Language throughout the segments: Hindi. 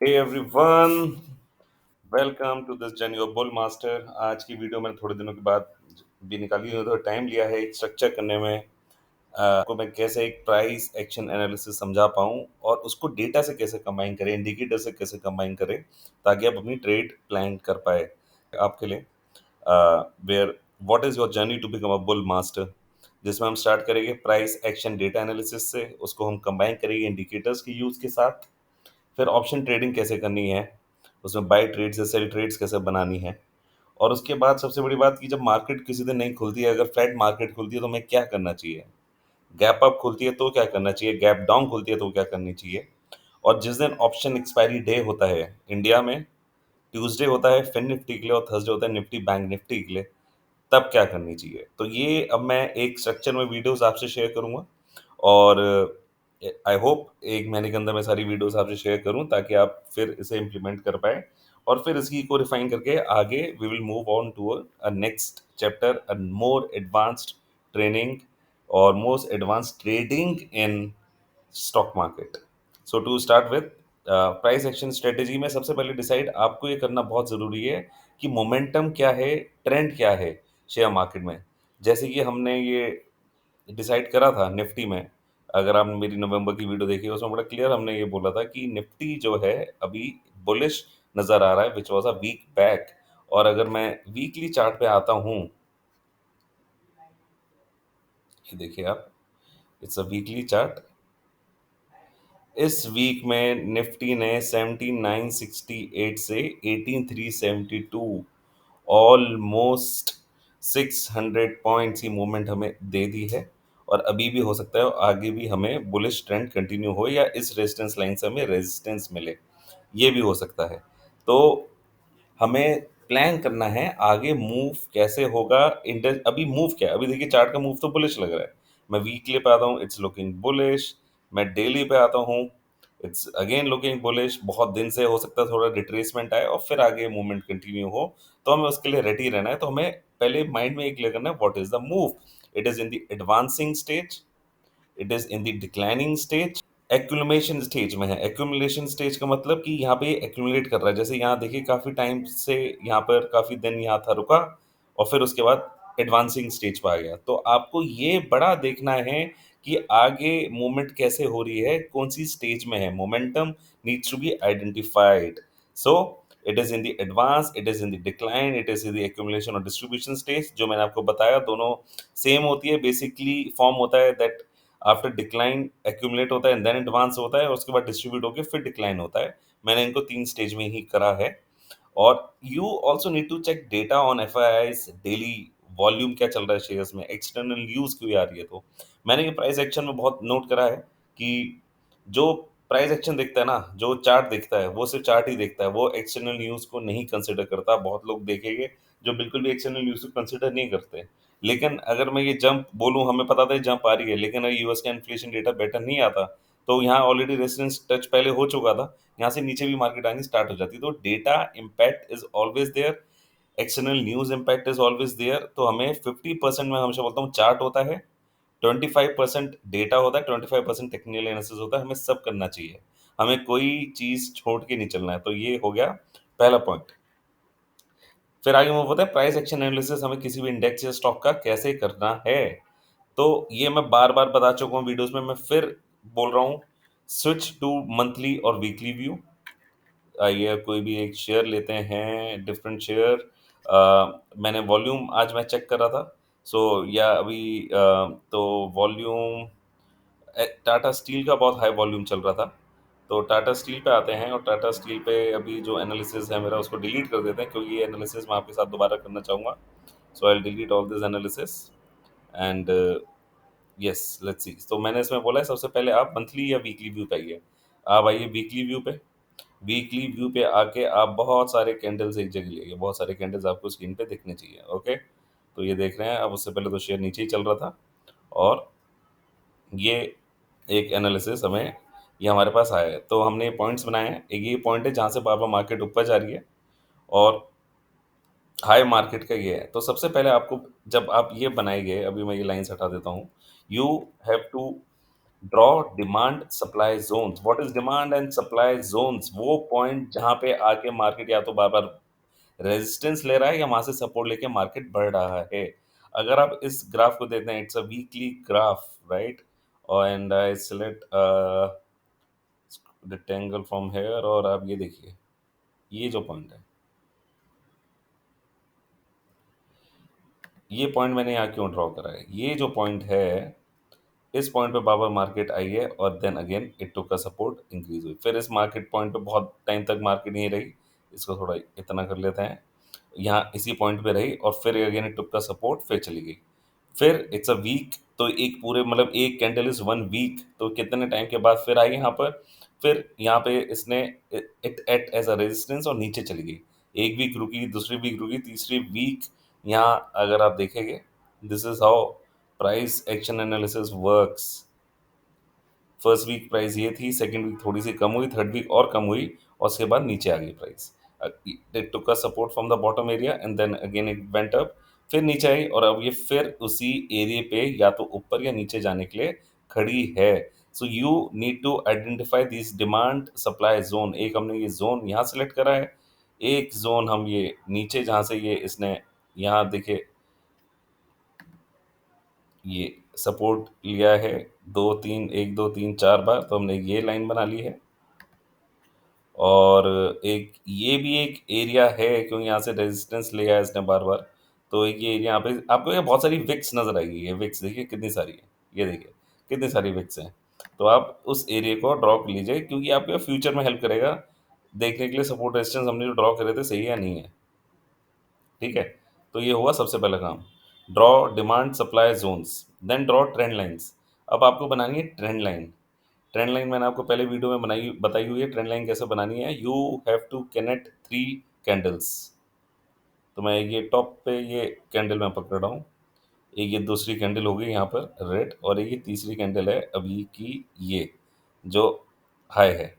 Hey everyone, welcome to this journey of bull master. आज की वीडियो मैंने थोड़े दिनों के बाद भी निकाली है, तो टाइम लिया है एक स्ट्रक्चर करने में। को मैं कैसे एक प्राइस एक्शन एनालिसिस समझा पाऊँ और उसको डेटा से कैसे कंबाइन करें, इंडिकेटर से कैसे कंबाइन करें, ताकि आप अपनी ट्रेड प्लान कर पाए आपके लिए। Where what is your journey to become a bull master, जिसमें हम स्टार्ट करेंगे प्राइस एक्शन डेटा एनालिसिस से, उसको हम कंबाइन करेंगे इंडिकेटर्स के यूज़ के साथ। फिर ऑप्शन ट्रेडिंग कैसे करनी है, उसमें बाय ट्रेड्स या सेल ट्रेड्स कैसे बनानी है। और उसके बाद सबसे बड़ी बात कि जब मार्केट किसी दिन नहीं खुलती है, अगर फ्लैट मार्केट खुलती है तो हमें क्या करना चाहिए, गैप अप खुलती है तो क्या करना चाहिए, गैप डाउन खुलती है तो क्या करनी चाहिए। और जिस दिन ऑप्शन एक्सपायरी डे होता है इंडिया में, ट्यूसडे होता है फिन निफ्टी के लिए और थर्सडे होता है निफ्टी बैंक निफ्टी के लिए, तब क्या करनी चाहिए। तो ये अब मैं एक स्ट्रक्चर में वीडियोस आपसे शेयर करूंगा और आई होप एक महीने के अंदर मैं सारी वीडियोस आपसे शेयर करूं, ताकि आप फिर इसे इम्प्लीमेंट कर पाए और फिर इसकी को रिफाइन करके आगे we will move on to a next chapter, a more advanced training और most advanced trading in stock market. So to start with price action strategy में सबसे पहले डिसाइड आपको ये करना बहुत ज़रूरी है कि मोमेंटम क्या है, ट्रेंड क्या है शेयर मार्केट में। जैसे कि हमने ये डिसाइड करा था निफ्टी में, अगर आपने मेरी नवंबर की वीडियो देखी है उसमें बड़ा क्लियर हमने ये बोला था कि निफ्टी जो है अभी बुलिश नज़र आ रहा है, which was a week back. और अगर मैं वीकली चार्ट पे आता हूँ, ये देखिए आप, इट्स अ वीकली चार्ट। इस वीक में निफ्टी ने 7968 से 18372, ऑलमोस्ट 600 पॉइंट्स की मूवमेंट हमें दे दी है। और अभी भी हो सकता है और आगे भी हमें बुलिश ट्रेंड कंटिन्यू हो या इस रेजिस्टेंस लाइन से हमें रेजिस्टेंस मिले, ये भी हो सकता है। तो हमें प्लान करना है आगे मूव कैसे होगा। इंडेक्स अभी मूव क्या है, अभी देखिए चार्ट का मूव तो बुलिश लग रहा है। मैं वीकली पे आता हूँ, इट्स लुकिंग बुलिश। मैं डेली पे आता हूँ, इट्स अगेन लुकिंग बुलिश। बहुत दिन से हो सकता है थोड़ा रिट्रेसमेंट आए और फिर आगे मूवमेंट कंटिन्यू हो, तो हमें उसके लिए रेडी रहना है। तो हमें पहले माइंड में ये क्लियर करना है what is the move. It is in the advancing stage, it is in the declining stage, accumulation stage में है। एक्यूमुलेशन स्टेज का मतलब कि यहाँ पे एक्यूमुलेट कर रहा है। जैसे यहाँ देखिए काफी टाइम से यहाँ पर काफी दिन यहाँ था रुका और फिर उसके बाद एडवांसिंग स्टेज पर आ गया। तो आपको ये बड़ा देखना है कि आगे मूवमेंट कैसे हो रही है, कौन सी स्टेज में है। Momentum needs to be identified. So it is in the advance, it is in the decline, it is in the accumulation और डिस्ट्रीब्यूशन स्टेज। जो मैंने आपको बताया दोनों सेम होती है। बेसिकली फॉर्म होता है दैट आफ्टर डिक्लाइन एक्यूमुलेट होता है एंड देन एडवांस होता है और उसके बाद डिस्ट्रीब्यूट होकर फिर डिक्लाइन होता है। मैंने इनको 3 स्टेज में ही करा है। और you also need to check data on FIIs daily. Volume क्या चल रहा है शेयर्स में, एक्सटर्नल न्यूज़ क्यों आ रही है। तो मैंने ये प्राइस एक्शन में बहुत नोट करा है कि जो प्राइस एक्शन देखता है ना, जो चार्ट देखता है वो सिर्फ चार्ट ही देखता है, वो एक्सटर्नल न्यूज़ को नहीं कंसिडर करता। बहुत लोग देखेंगे जो बिल्कुल भी एक्सटर्नल न्यूज़ को कंसिडर नहीं करते। लेकिन अगर मैं ये जंप बोलूँ, हमें पता था जंप आ रही है, लेकिन अगर यूएस का इन्फ्लेशन डेटा बेटर नहीं आता तो यहाँ ऑलरेडी रेजिस्टेंस टच पहले हो चुका था, यहाँ से नीचे भी मार्केट आनी स्टार्ट हो जाती। तो data impact is always there, external news impact is always there. तो हमें 50% में हमेशा बोलता हूँ चार्ट होता है, 25% डेटा होता है, 25% टेक्निकल एनालिसिस होता है। हमें सब करना चाहिए, हमें कोई चीज छोड़ के नहीं चलना है। तो ये हो गया पहला पॉइंट। फिर आगे मूव होता है प्राइस एक्शन एनालिसिस, हमें किसी भी इंडेक्स या स्टॉक का कैसे करना है। तो ये मैं बार बार बता चुका हूँ वीडियोस में, मैं फिर बोल रहा हूँ, स्विच टू मंथली और वीकली व्यू। आइए कोई भी एक शेयर लेते हैं, डिफरेंट शेयर। मैंने वॉल्यूम आज मैं चेक कर रहा था। सो या अभी तो वॉल्यूम टाटा स्टील का बहुत हाई वॉल्यूम चल रहा था। तो टाटा स्टील पे आते हैं और टाटा स्टील पे अभी जो एनालिसिस है मेरा उसको डिलीट कर देते हैं, क्योंकि ये एनालिसिस मैं आपके साथ दोबारा करना चाहूँगा। So I delete all this analysis and yes let's see. तो मैंने इसमें बोला है सबसे पहले आप मंथली या वीकली व्यू पे आइए। आप आइए वीकली व्यू पे। वीकली व्यू पे आके आप बहुत सारे कैंडल्स एक जगह लेंगे, बहुत सारे कैंडल्स आपको स्क्रीन पे दिखने चाहिए। ओके, तो ये देख रहे हैं अब, उससे पहले तो शेयर नीचे ही चल रहा था और ये एक एनालिसिस हमें ये हमारे पास आया है। तो हमने ये पॉइंट्स बनाए हैं। एक ये पॉइंट है जहाँ से बार बार मार्केट ऊपर जा रही है और हाई मार्केट का ये है। तो सबसे पहले आपको, जब आप ये बनाएंगे, अभी मैं ये लाइंस हटा देता हूँ, you have to draw demand supply zones. What is demand and supply zones? वो पॉइंट जहां पे आके मार्केट या तो बार बार रेजिस्टेंस ले रहा है या वहां से सपोर्ट लेके मार्केट बढ़ रहा है। अगर आप इस ग्राफ को देखते हैं, it's a weekly graph, right? And I select rectangle from here, और आप ये देखिए, ये जो पॉइंट है, ये पॉइंट मैंने यहाँ क्यों ड्रॉ करा है, ये जो पॉइंट है, इस पॉइंट पे बाबर मार्केट आई है और then again it took a support, increase हुई, फिर इस मार्केट पॉइंट पे बहुत टाइम तक मार्केट नहीं रही। इसको थोड़ा इतना कर लेते हैं, यहाँ इसी पॉइंट पे रही और फिर again it took the support, फिर चली गई। फिर इट्स अ वीक, तो एक पूरे मतलब एक कैंडल इज वन वीक, तो कितने टाइम के बाद फिर आई यहाँ पर, फिर यहाँ पे इसने it at as a resistance और नीचे चली गई। एक वीक रुकी, दूसरी वीक रुकी, तीसरी वीक, यहाँ अगर आप देखेंगे, this is how price action analysis works. First week price ये थी, सेकंड वीक थोड़ी सी कम हुई, थर्ड वीक और कम हुई, और उसके बाद नीचे आ गई price. It took a support from the bottom area and then again it went up, फिर नीचे आई, और अब ये फिर उसी एरिया पे या तो ऊपर या नीचे जाने के लिए खड़ी है। So you need to identify this demand supply zone. एक हमने ये जोन यहाँ सेलेक्ट करा है, एक जोन हम ये नीचे जहाँ से ये इसने, यहाँ देखिए, ये सपोर्ट लिया है, दो तीन, एक दो तीन चार बार, तो हमने ये लाइन बना ली है। और एक ये भी एक एरिया है, क्योंकि यहाँ से रेजिस्टेंस लिया है इसने बार बार, तो एक ये एरिया, यहाँ पे आपको ये बहुत सारी विक्स नजर आएगी, ये विक्स देखिए कितनी सारी है, ये देखिए कितनी सारी विक्स हैं। तो आप उस एरिया को ड्रॉ कर लीजिए, क्योंकि आपको फ्यूचर में हेल्प करेगा देखने के लिए सपोर्ट रेजिस्टेंस हमने जो ड्रॉ करे थे सही है या नहीं है। ठीक है, तो ये हुआ सबसे पहला काम, draw demand supply zones. Then draw trend lines. अब आपको बनानी है ट्रेंड लाइन। ट्रेंड लाइन मैंने आपको पहले वीडियो में बनाई बताई हुई है, ट्रेंड लाइन कैसे बनानी है। You have to connect three candles. तो मैं ये टॉप पे ये कैंडल मैं पकड़ रहा हूँ, एक ये दूसरी कैंडल होगी यहाँ पर रेड, और एक ये तीसरी कैंडल है अभी की, ये जो हाई है।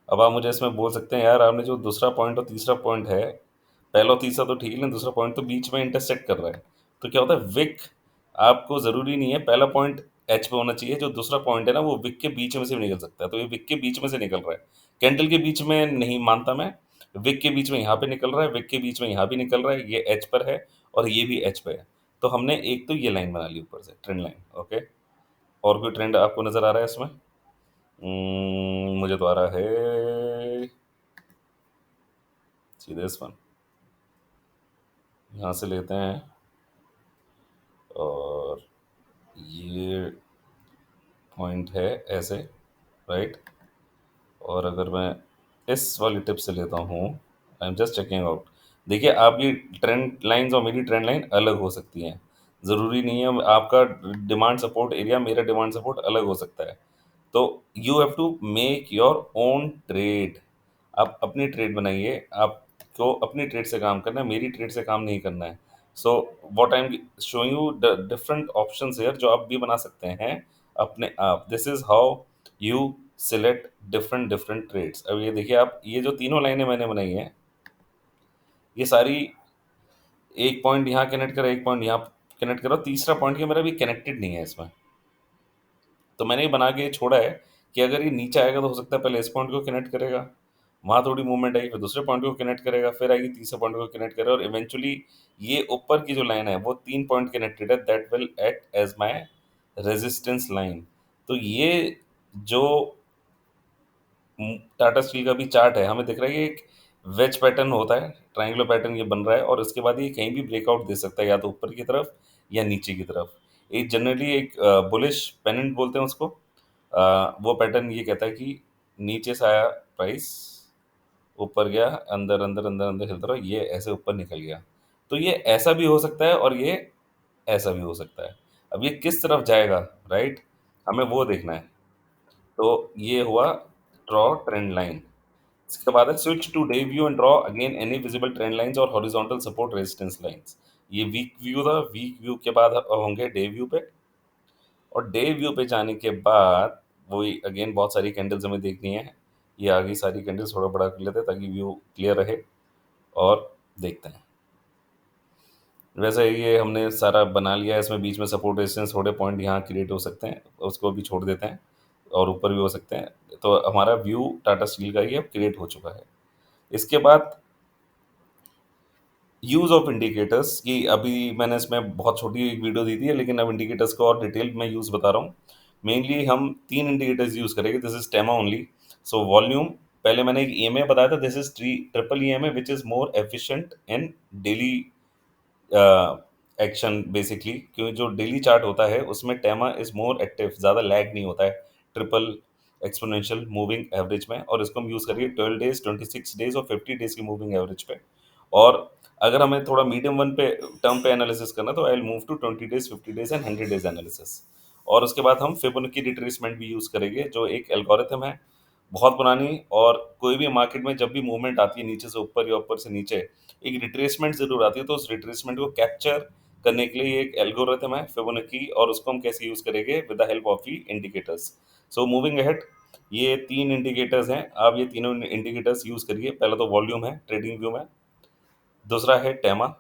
अब आप मुझे इसमें बोल सकते हैं, यार आपने जो दूसरा पॉइंट और तीसरा पॉइंट है, पहला और तीसरा तो ठीक है, लेकिन दूसरा पॉइंट तो बीच में इंटरसेक्ट कर रहा है, तो क्या होता है विक, आपको ज़रूरी नहीं है पहला पॉइंट एच पे होना चाहिए, जो दूसरा पॉइंट है ना वो विक के बीच में से भी निकल सकता है, तो ये विक के बीच में से निकल रहा है, कैंडल के बीच में नहीं मानता मैं, विक के बीच में यहाँ पे निकल रहा है, विक के बीच में यहाँ भी निकल रहा है, ये एच पर है और ये भी एच पे है। तो हमने एक तो ये लाइन बना ली ऊपर से, ट्रेंड लाइन, ओके। और कोई ट्रेंड आपको नज़र आ रहा है इसमें? मुझे तो आ रहा है सीधे इस वन, यहाँ से लेते हैं, और ये पॉइंट है ऐसे, राइट? और अगर मैं इस वाली टिप से लेता हूँ, I am just checking out. देखिए, आपकी ट्रेंड लाइंस और मेरी ट्रेंड लाइन अलग हो सकती हैं, ज़रूरी नहीं है आपका डिमांड सपोर्ट एरिया मेरा डिमांड सपोर्ट अलग हो सकता है। तो you have to make your own trade. आप अपनी ट्रेड बनाइए, आपको अपनी ट्रेड से काम करना है, मेरी ट्रेड से काम नहीं करना है। So what I am showing you the different options here, जो आप भी बना सकते हैं अपने आप। This is how you select different different trades. अब ये देखिए, आप ये जो तीनों लाइनें मैंने बनाई हैं, ये सारी एक पॉइंट यहाँ कनेक्ट करा, एक पॉइंट यहाँ कनेक्ट करा, तीसरा पॉइंट के मेरा भी कनेक्टेड नहीं है इसमें। तो मैंने ये बना के छोड़ा है कि अगर ये नीचे आएगा तो हो सकता है पहले इस पॉइंट को कनेक्ट करेगा, वहाँ थोड़ी मूवमेंट आई, फिर दूसरे पॉइंट को कनेक्ट करेगा, फिर आएगी तीसरे पॉइंट को कनेक्ट करेगा, और इवेंचुअली ये ऊपर की जो लाइन है वो तीन पॉइंट कनेक्टेड है, that will act as my resistance line. तो ये जो टाटा स्टील का भी चार्ट है, हमें दिख रहा है ये एक वेज पैटर्न होता है, ट्रायंगुलर पैटर्न ये बन रहा है, और इसके बाद ये कहीं भी ब्रेकआउट दे सकता है, या तो ऊपर की तरफ या नीचे की तरफ। एक जनरली एक बुलिश पेनेंट बोलते हैं उसको। वो पैटर्न ये कहता है कि नीचे से आया प्राइस, ऊपर गया, अंदर अंदर अंदर अंदर हिलता रहा, ये ऐसे ऊपर निकल गया। तो ये ऐसा भी हो सकता है और ये ऐसा भी हो सकता है। अब ये किस तरफ जाएगा, राइट, हमें वो देखना है। तो ये हुआ ड्रॉ ट्रेंड लाइन। इसके बाद है switch to day view and draw again any visible trend lines और हॉरिजॉन्टल सपोर्ट रेजिस्टेंस लाइंस। ये वीक व्यू था, वीक व्यू के बाद होंगे डे व्यू पे, और डे व्यू पे जाने के बाद वही अगेन बहुत सारी कैंडल्स हमें देखनी है। ये आगे सारी कैंडल्स थोड़ा बड़ा कर लेते हैं ताकि व्यू क्लियर रहे, और देखते हैं। वैसे ये हमने सारा बना लिया है, इसमें बीच में सपोर्ट रेजिस्टेंस थोड़े पॉइंट यहाँ क्रिएट हो सकते हैं, उसको भी छोड़ देते हैं, और ऊपर भी हो सकते हैं। तो हमारा व्यू टाटा स्टील का ये अब क्रिएट हो चुका है। इसके बाद यूज़ ऑफ इंडिकेटर्स की अभी मैंने इसमें बहुत छोटी एक वीडियो दी थी है, लेकिन अब इंडिकेटर्स का और डिटेल में यूज़ बता रहा हूँ। मेनली हम 3 इंडिकेटर्स यूज़ करेंगे, this is TEMA only. So volume, पहले मैंने एक ईएमए बताया था, this is triple EMA which is more efficient in daily action basically, क्योंकि जो डेली चार्ट होता है उसमें टेमा इज मोर एक्टिव, ज़्यादा लैग नहीं होता है ट्रिपल एक्सपोनेंशियल मूविंग एवरेज में। और इसको हम यूज़ करिए 12 डेज, 26 डेज और 50 डेज की मूविंग एवरेज पे। और अगर हमें थोड़ा मीडियम वन पे टर्म पे एनालिसिस करना, तो I will move to 20 days, 50 days and 100 days analysis. और उसके बाद हम फिबोनाची रिट्रेसमेंट भी यूज़ करेंगे, जो एक एल्गोरिथम है बहुत पुरानी। और कोई भी मार्केट में जब भी मूवमेंट आती है नीचे से ऊपर या ऊपर से नीचे, एक रिट्रेसमेंट ज़रूर आती है, तो उस रिट्रेसमेंट को कैप्चर करने के लिए ये एक एल्गोरिथम है फिबोनाची, और उसको हम कैसे यूज़ करेंगे with the help of the indicators. So moving ahead, ये 3 इंडिकेटर्स हैं, आप ये तीनों इंडिकेटर्स यूज़ करिए। पहला तो वॉल्यूम है ट्रेडिंग व्यू में, दूसरा है टेमा,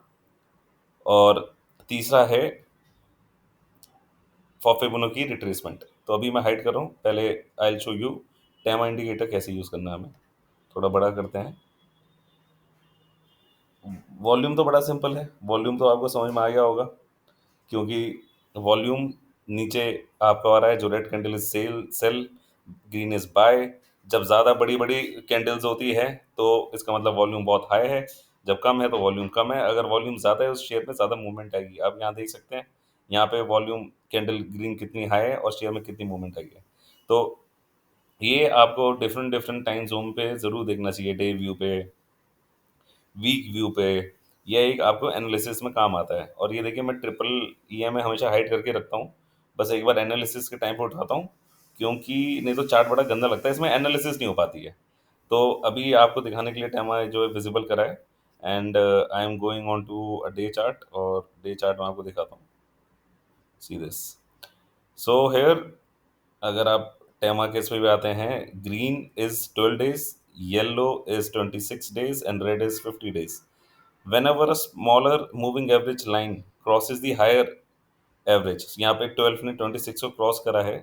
और तीसरा है फॉर फिबोनाची रिट्रेसमेंट। तो अभी मैं हाइड कर रहा हूँ, पहले I will show you TEMA indicator कैसे यूज़ करना है हमें। थोड़ा बड़ा करते हैं। वॉल्यूम तो बड़ा सिंपल है, वॉल्यूम तो आपको समझ में आ गया होगा, क्योंकि वॉल्यूम नीचे आपका आ रहा है, जो red candle is sell, green is buy. जब ज़्यादा बड़ी बड़ी कैंडल्स होती है तो इसका मतलब वॉल्यूम बहुत हाई है, जब कम है तो वॉल्यूम कम है। अगर वॉल्यूम ज़्यादा है उस शेयर में ज़्यादा मूवमेंट आएगी। आप यहाँ देख सकते हैं, यहाँ पे वॉल्यूम कैंडल ग्रीन कितनी हाई है और शेयर में कितनी मूवमेंट आई है। तो ये आपको डिफरेंट डिफरेंट टाइम जोन पे ज़रूर देखना चाहिए, डे व्यू पे, वीक व्यू पे। ये एक आपको एनालिसिस में काम आता है। और ये देखिए, मैं ट्रिपल ईएमए हमेशा हाइड करके रखता हूँ, बस एक बार एनालिसिस के टाइम पे उठाता हूँ, क्योंकि नहीं तो चार्ट बड़ा गंदा लगता है, इसमें एनालिसिस नहीं हो पाती है। तो अभी आपको दिखाने के लिए टाइम जो है विजिबल करा है, and I am going on to a day chart, और डे चार्ट में आपको दिखाता हूँ, सी दिस। सो हेयर, अगर आप टेमा केस पे भी आते हैं, green is 12 days, yellow is 26 days and red is 50 days. Whenever a smaller moving average line crosses the higher average, यहाँ पे 12 ने 26 को क्रॉस करा है,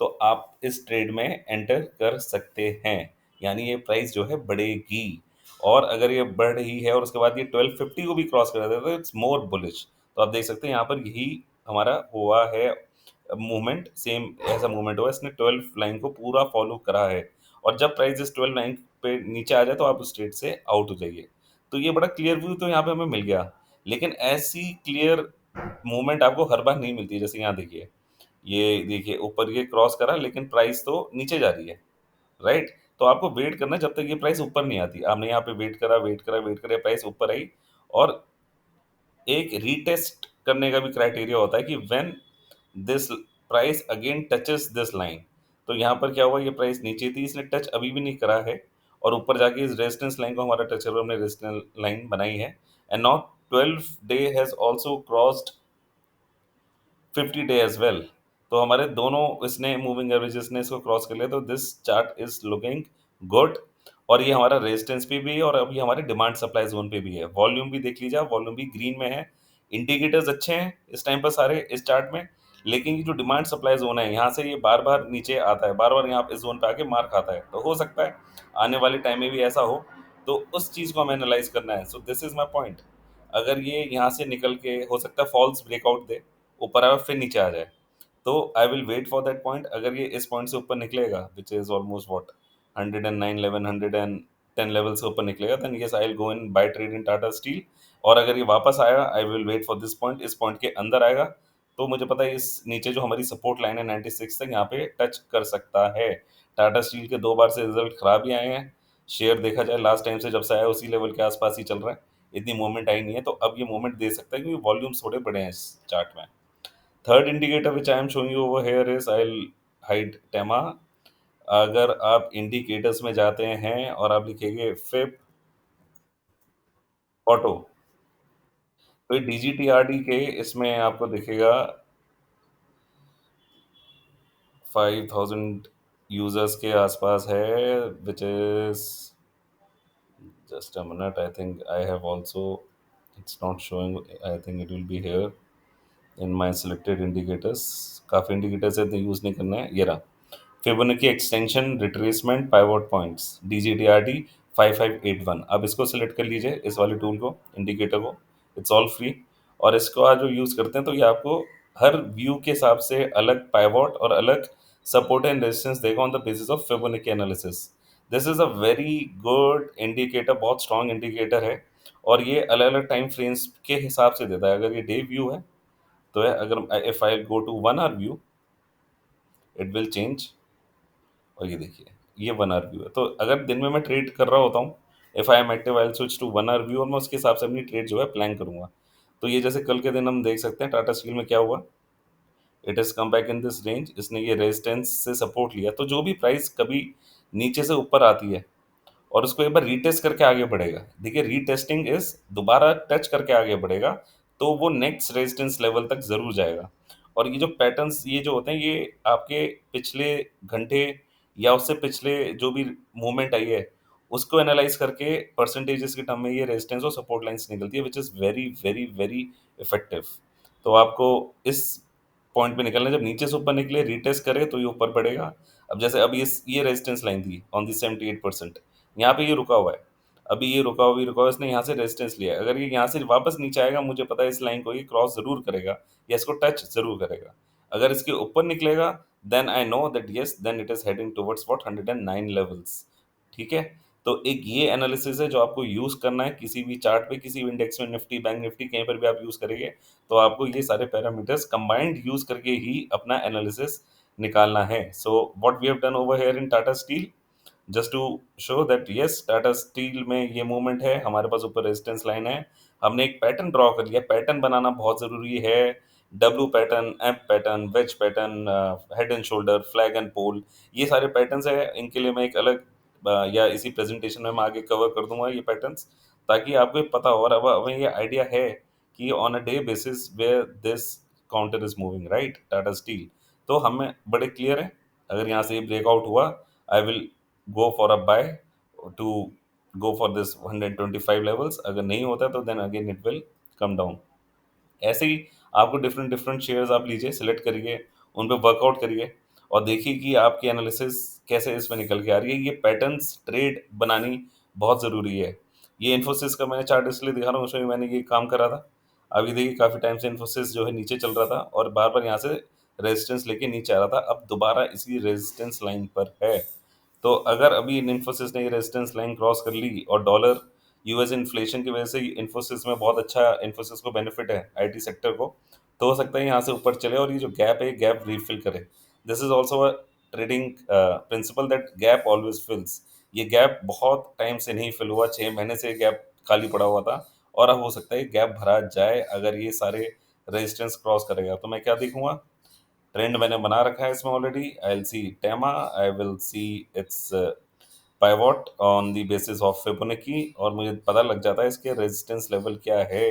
तो आप इस ट्रेड में एंटर कर सकते हैं, यानी ये प्राइस जो है बढ़ेगी। और अगर ये बढ़ रही है और उसके बाद ये 1250 को भी क्रॉस कर देता है, तो इट्स मोर बुलिश। तो आप देख सकते हैं यहाँ पर यही हमारा हुआ है मूवमेंट, सेम ऐसा मूवमेंट हुआ, इसने 12 लाइन को पूरा फॉलो करा है। और जब प्राइस इस 12 लाइन पे नीचे आ जाए तो आप उस ट्रेड से आउट हो जाइए। तो ये बड़ा क्लियर व्यू तो यहाँ पे हमें मिल गया। लेकिन ऐसी क्लियर मूवमेंट आपको हर बार नहीं मिलती है। जैसे यहाँ देखिए, ये देखिए ऊपर ये क्रॉस करा, लेकिन प्राइस तो नीचे जा रही है, राइट? तो आपको वेट करना है जब तक ये प्राइस ऊपर नहीं आती। आपने यहाँ पे वेट करा, वेट करा, वेट करा, प्राइस ऊपर आई। और एक रीटेस्ट करने का भी क्राइटेरिया होता है कि when this price again touches this line. तो यहाँ पर क्या हुआ, ये प्राइस नीचे थी, इसने टच अभी भी नहीं करा है, और ऊपर जाके इस रेजिस्टेंस लाइन को हमारा टच कर, हमने रेजिस्टेंस लाइन बनाई है। And now 12 day has also crossed 50 day as well. तो हमारे दोनों इसने मूविंग एवरेजेस ने इसको क्रॉस कर लिया, तो this chart is looking good. और ये हमारा रेजिस्टेंस पे भी है, और अभी हमारे डिमांड सप्लाई जोन पे भी है। वॉल्यूम भी देख लीजिए, वॉल्यूम भी ग्रीन में है। इंडिकेटर्स अच्छे हैं इस टाइम पर सारे इस चार्ट में, लेकिन ये जो डिमांड सप्लाई जोन है, यहाँ से ये बार बार नीचे आता है, बार बार यहाँ इस जोन पे आके मार खाता है। तो हो सकता है आने वाले टाइम में भी ऐसा हो, तो उस चीज़ को हमें एनालाइज करना है। सो दिस इज माई पॉइंट। अगर ये यहाँ से निकल के हो सकता है फॉल्स ब्रेकआउट दे, ऊपर आए और फिर नीचे आ जाए, तो I will wait for that point. अगर ये इस पॉइंट से ऊपर निकलेगा, which is almost what 109 1110 level से ऊपर निकलेगा, then yes I will go in buy trade in Tata Steel. और अगर ये वापस आएगा, I will wait for this point, इस पॉइंट के अंदर आएगा, तो मुझे पता है इस नीचे जो हमारी सपोर्ट लाइन है 96 तक, यहाँ पे टच कर सकता है। टाटा स्टील के 2 बार से रिजल्ट खराब ही आए हैं। शेयर देखा जाए लास्ट टाइम से जब से आया उसी लेवल के आसपास ही चल रहा है, इतनी मूवमेंट आई नहीं है। तो अब ये मूवमेंट दे सकता है, क्योंकि वॉल्यूम्स थोड़े बड़े हैं इस चार्ट में। Third indicator which I am showing you over here is, I will hide TEMA. अगर आप इंडिकेटर्स में जाते हैं और आप लिखेंगे फिप ऑटो, तो डीजीटीआरडी के इसमें आपको दिखेगा 5000 यूजर्स के आसपास है, which is just a minute, I think I have also It's not showing. I think it will be here in my selected indicators. काफ़ी indicators है तो यूज़ नहीं करना है, ये रहा। Fibonacci extension retracement pivot points DGTRD 5581। अब इसको सिलेक्ट कर लीजिए, इस वाले टूल को, इंडिकेटर को। It's all free. और इसको आज जो यूज़ करते हैं तो ये आपको हर व्यू के हिसाब से अलग पाइवोट और अलग सपोर्ट एंड रेजिस्टेंस देगा on the basis of Fibonacci analysis. This is a very good indicator, बहुत स्ट्रॉन्ग इंडिकेटर है। और ये अलग अलग टाइम फ्रेम्स के हिसाब से देता है। अगर ये डे व्यू है तो है, अगर if I go to 1 hour view, it will change. और ये देखिए, ये 1 आवर व्यू है। तो अगर दिन में मैं ट्रेड कर रहा होता हूँ, if I am active, I will switch to 1 hour view और मैं उसके हिसाब से अपनी ट्रेड जो है प्लान करूंगा। तो ये जैसे कल के दिन हम देख सकते हैं टाटा स्टील में क्या हुआ। It has come back in this range, इसने ये रेजिस्टेंस से सपोर्ट लिया। तो जो भी प्राइस कभी नीचे से ऊपर आती है और उसको एक बार रीटेस्ट करके आगे बढ़ेगा, देखिए रीटेस्टिंग इज दोबारा टच करके आगे बढ़ेगा, तो वो नेक्स्ट रेजिस्टेंस लेवल तक जरूर जाएगा। और ये जो पैटर्न्स ये जो होते हैं, ये आपके पिछले घंटे या उससे पिछले जो भी मूवमेंट आई है उसको एनालाइज करके परसेंटेजेस के टर्म में ये रेजिस्टेंस और सपोर्ट लाइंस निकलती है, which is very very very effective. तो आपको इस पॉइंट पे निकलना है, जब नीचे से ऊपर निकले रीटेस्ट करे तो ये ऊपर बढ़ेगा। अब जैसे अब ये रेजिस्टेंस लाइन थी ऑन दी 78%, यहाँ पे ये रुका हुआ है। अभी ये रुका हुआ है, इसने यहाँ से रेजिस्टेंस लिया है। अगर ये यहाँ से वापस नीचे आएगा, मुझे पता है इस लाइन को ये क्रॉस जरूर करेगा या इसको टच जरूर करेगा। अगर इसके ऊपर निकलेगा, then I know that yes, then it is heading towards what 109 levels. ठीक है। तो एक ये एनालिसिस है जो आपको यूज करना है किसी भी चार्ट पे, किसी भी इंडेक्स में, निफ्टी, बैंक निफ्टी, कहीं पर भी आप यूज करेंगे तो आपको ये सारे पैरामीटर्स कंबाइंड यूज करके ही अपना एनालिसिस निकालना है। So what we have done over here in Tata Steel, just to show that yes, Tata Steel में ये मूवमेंट है, हमारे पास ऊपर रेजिस्टेंस लाइन है, हमने एक पैटर्न ड्रॉ कर लिया। पैटर्न बनाना बहुत जरूरी है। W pattern, M pattern, wedge pattern, head and shoulder, flag and pole, ये सारे पैटर्न्स है। इनके लिए मैं एक अलग या इसी प्रेजेंटेशन में मैं आगे कवर कर दूंगा ये पैटर्न्स, ताकि आपको ये पता हो। और अब हमें ये आइडिया है कि on a day basis where this counter is moving, right, Tata Steel. तो हमें बड़े क्लियर है। अगर यहाँ से ब्रेकआउट हुआ, I will go for a buy to go for this 125 levels। अगर नहीं होता तो then again it will come down। ऐसे ही आपको डिफरेंट डिफरेंट शेयर्स आप लीजिए, सिलेक्ट करिए, उन पे वर्कआउट करिए और देखिए कि आपकी एनालिसिस कैसे इसमें निकल के आ रही है। ये पैटर्न्स ट्रेड बनानी बहुत ज़रूरी है। ये इन्फोसिस का मैंने चार्ट इसलिए दिखा रहा हूँ, उसमें मैंने ये काम करा था। अभी देखिए काफ़ी टाइम से इन्फोसिस जो है नीचे चल रहा था और बार बार यहाँ से रेजिस्टेंस लेके नीचे आ रहा था, अब दोबारा इसी रेजिस्टेंस लाइन पर है। तो अगर अभी इन्फोसिस ने ये रेजिस्टेंस लाइन क्रॉस कर ली और डॉलर यूएस इन्फ्लेशन की वजह से इन्फोसिस में बहुत अच्छा, इन्फोसिस को बेनिफिट है आईटी सेक्टर को, तो हो सकता है यहाँ से ऊपर चले और ये जो गैप है गैप रीफिल करे। This is also a trading principle that gap always fills. ये गैप बहुत टाइम से नहीं फिल हुआ, 6 महीने से गैप खाली पड़ा हुआ था और अब हो सकता है गैप भरा जाए अगर ये सारे रेजिस्टेंस क्रॉस करेगा। तो मैं क्या देखूंगा, ट्रेंड मैंने बना रखा है इसमें already. I will see TEMA, I will see it's pivot on the basis of Fibonacci और मुझे पता लग जाता है इसके रेजिस्टेंस लेवल क्या है।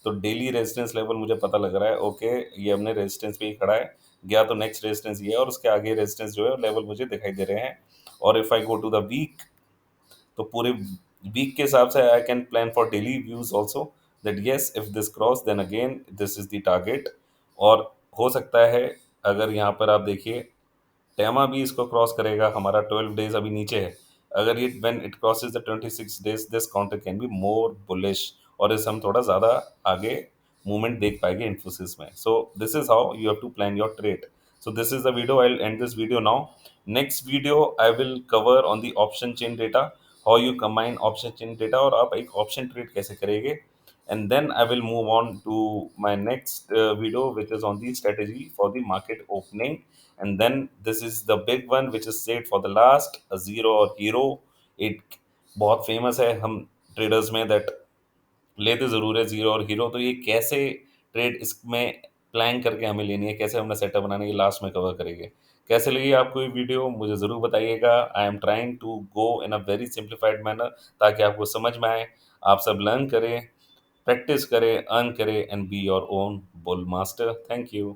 तो डेली रेजिस्टेंस लेवल मुझे पता लग रहा है, ओके ये हमने रेजिस्टेंस पे ही खड़ा है, गया तो नेक्स्ट रेजिस्टेंस ये है और उसके आगे रेजिस्टेंस जो है लेवल मुझे दिखाई दे रहे हैं। और if I go to the week, तो पूरे वीक के हिसाब से I can plan for daily views also, that yes if this cross then again this is the target. और हो सकता है अगर यहाँ पर आप देखिए टेमा भी इसको क्रॉस करेगा, हमारा 12 डेज अभी नीचे है। अगर ये when it crosses the 26 days, this counter can be more bullish और इस हम थोड़ा ज़्यादा आगे मूवमेंट देख पाएंगे इन्फोसिस में। So this is how you have to plan your trade. So this is the video, I will end this video now. Next video I will cover on the option chain data, how you combine option chain data और आप एक ऑप्शन ट्रेड कैसे करेंगे। And then I will move on to my next video, which is on the strategy for the market opening. And then this is the big one, which is saved for the last, zero or hero। it बहुत फेमस है हम ट्रेडर्स में, दैट लेते ज़रूर है जीरो और हीरो। तो ये कैसे ट्रेड इसमें प्लान करके हमें लेनी है, कैसे हमने सेटअप बनाना है, ये लास्ट में कवर करेंगे। कैसे लगी आपको ये वीडियो मुझे ज़रूर बताइएगा। I am trying to go in a very simplified manner ताकि आपको समझ में आए, आप सब लर्न करें, प्रैक्टिस करें, अर्न करें and be your own bull master. Thank you.